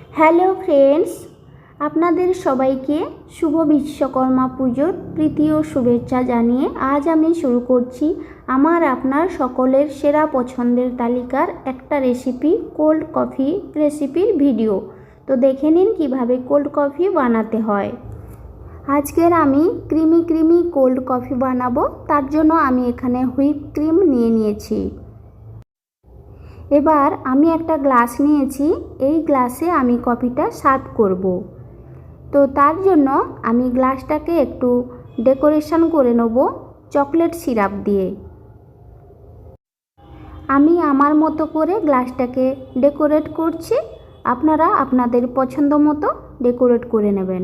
Hello friends, আপনাদের সবাইকে শুভ বিশ্বকর্মা পুজোর প্রীতি ও শুভেচ্ছা জানিয়ে আজ আমি শুরু করছি আমার আপনার সকলের সেরা পছন্দের তালিকার একটা রেসিপি, কোল্ড কফি রেসিপির ভিডিও। তো দেখে নিন কিভাবে কোল্ড কফি বানাতে হয়। আজকের আমি ক্রিমি কোল্ড কফি বানাবো, তার জন্য আমি এখানে হুইপ ক্রিম নিয়ে নিয়েছি। এবার আমি একটা গ্লাস নিয়েছি, এই গ্লাসে আমি কফিটা সার্ভ করব। তো তার জন্য আমি গ্লাসটাকে একটু ডেকোরেশন করে নেব চকলেট সিরাপ দিয়ে। আমি আমার মতো করে গ্লাসটাকে ডেকোরেট করছি, আপনারা আপনাদের পছন্দ মতো ডেকোরেট করে নেবেন।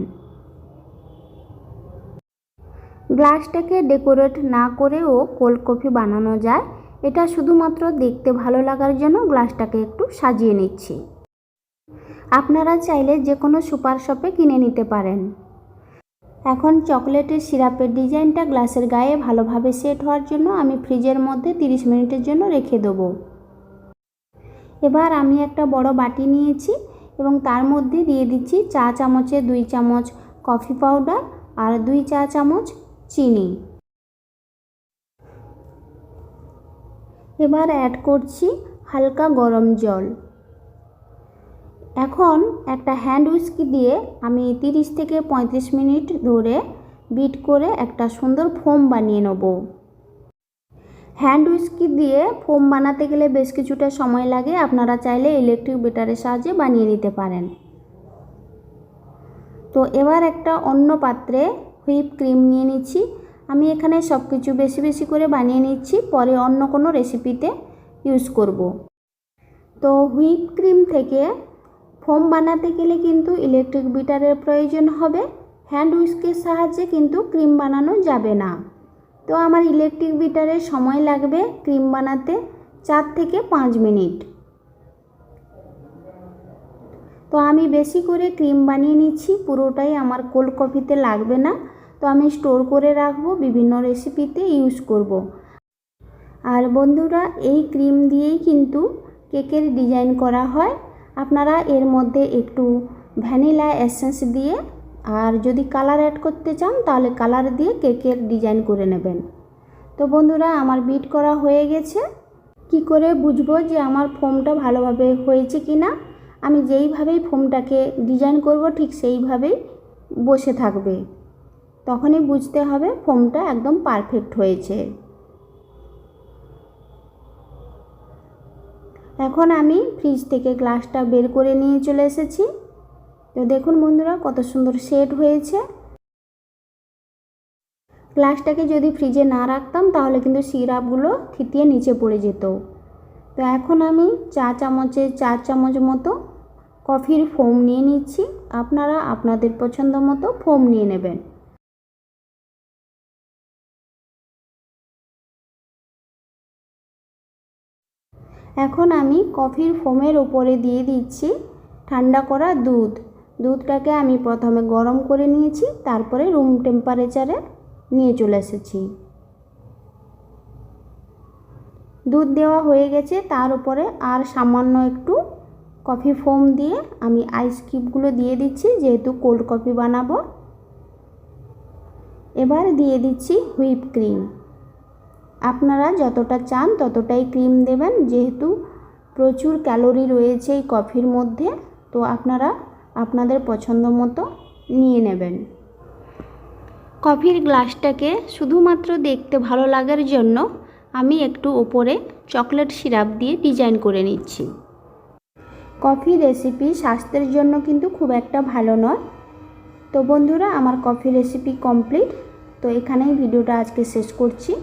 গ্লাসটাকে ডেকোরেট না করেও কোল্ড কফি বানানো যায়, এটা শুধুমাত্র দেখতে ভালো লাগার জন্য গ্লাসটাকে একটু সাজিয়ে নিচ্ছি। আপনারা চাইলে যে কোনো সুপার শপে কিনে নিতে পারেন। এখন চকলেটের সিরাপের ডিজাইনটা গ্লাসের গায়ে ভালোভাবে সেট হওয়ার জন্য আমি ফ্রিজের মধ্যে 30 মিনিটের জন্য রেখে দেবো। এবার আমি একটা বড় বাটি নিয়েছি এবং তার মধ্যে দিয়ে দিচ্ছি চা চামচে 2 চামচ কফি পাউডার আর 2 চা চামচ চিনি। এবার অ্যাড করছি হালকা গরম জল। এখন একটা হ্যান্ড হুইস্কি দিয়ে আমি 30 থেকে 35 মিনিট ধরে বিট করে একটা সুন্দর ফোম বানিয়ে নেব। হ্যান্ড হুইস্কি দিয়ে ফোম বানাতে গেলে বেশ কিছুটা সময় লাগে, আপনারা চাইলে ইলেকট্রিক বিটারের সাহায্যে বানিয়ে নিতে পারেন। তো এবার একটা অন্য পাত্রে হুইপ ক্রিম নিয়ে নিচ্ছি। আমি এখানে সব কিছু বেশি বেশি করে বানিয়ে নিচ্ছি, পরে অন্য কোনো রেসিপিতে ইউজ করব। তো হুইপ ক্রিম থেকে ফোম বানাতে গেলে কিন্তু ইলেকট্রিক বিটারের প্রয়োজন হবে, হ্যান্ড হুইস্কের সাহায্যে কিন্তু ক্রিম বানানো যাবে না। তো আমার ইলেকট্রিক বিটারের সময় লাগবে ক্রিম বানাতে 4 থেকে 5 মিনিট। তো আমি বেশি করে ক্রিম বানিয়ে নিচ্ছি, পুরোটাই আমার কোল্ড কফিতে লাগবে না। তো আমি স্টোর করে রাখবো, বিভিন্ন রেসিপিতে ইউজ করব। আর বন্ধুরা, এই ক্রিম দিয়েই কিন্তু কেকের ডিজাইন করা হয়। আপনারা এর মধ্যে একটু ভ্যানিলা এসেন্স দিয়ে আর যদি কালার অ্যাড করতে চান তাহলে কালার দিয়ে কেকের ডিজাইন করে নেবেন। তো বন্ধুরা, আমার বিট করা হয়ে গেছে। কি করে বুঝবো যে আমার ফোমটা ভালোভাবে হয়েছে কি না? আমি যেইভাবেই ফোমটাকে ডিজাইন করব ঠিক সেইভাবেই বসে থাকবে, তখনই বুঝতে হবে ফোমটা একদম পারফেক্ট হয়েছে। এখন আমি ফ্রিজ থেকে গ্লাসটা বের করে নিয়ে চলে এসেছি। তো দেখুন বন্ধুরা, কত সুন্দর সেট হয়েছে। গ্লাসটাকে যদি ফ্রিজে না রাখতাম তাহলে কিন্তু সিরাপগুলো থিতিয়ে নিচে পড়ে যেত। তো এখন আমি চা চামচে 4 চামচ মতো কফির ফোম নিয়ে নিচ্ছি, আপনারা আপনাদের পছন্দ মতো ফোম নিয়ে নেবেন। এখন আমি কফির ফোমের উপরে দিয়ে দিচ্ছি ঠান্ডা করা দুধটাকে আমি প্রথমে গরম করে নিয়েছি, তারপরে রুম টেম্পারেচারে নিয়ে চলে এসেছি। দুধ দেওয়া হয়ে গেছে, তার উপরে আর সামান্য একটু কফি ফোম দিয়ে আমি আইস কিউবগুলো দিয়ে দিচ্ছি, যেহেতু কোল্ড কফি বানাবো। এবার দিয়ে দিচ্ছি হুইপ ক্রিম। আপনারা যতটা চান ততটাই ক্রিম দেবেন, যেহেতু প্রচুর ক্যালোরি রয়েছে এই কফির মধ্যে। তো আপনারা আপনাদের পছন্দ মতো নিয়ে নেবেন। কফির গ্লাসটাকে শুধুমাত্র দেখতে ভালো লাগার জন্য আমি একটু ওপরে চকলেট সিরাপ দিয়ে ডিজাইন করে নিচ্ছি। কফি রেসিপি স্বাস্থ্যের জন্য কিন্তু খুব একটা ভালো নয়। তো বন্ধুরা, আমার কফি রেসিপি কমপ্লিট। তো এখানেই ভিডিওটা আজকে শেষ করছি।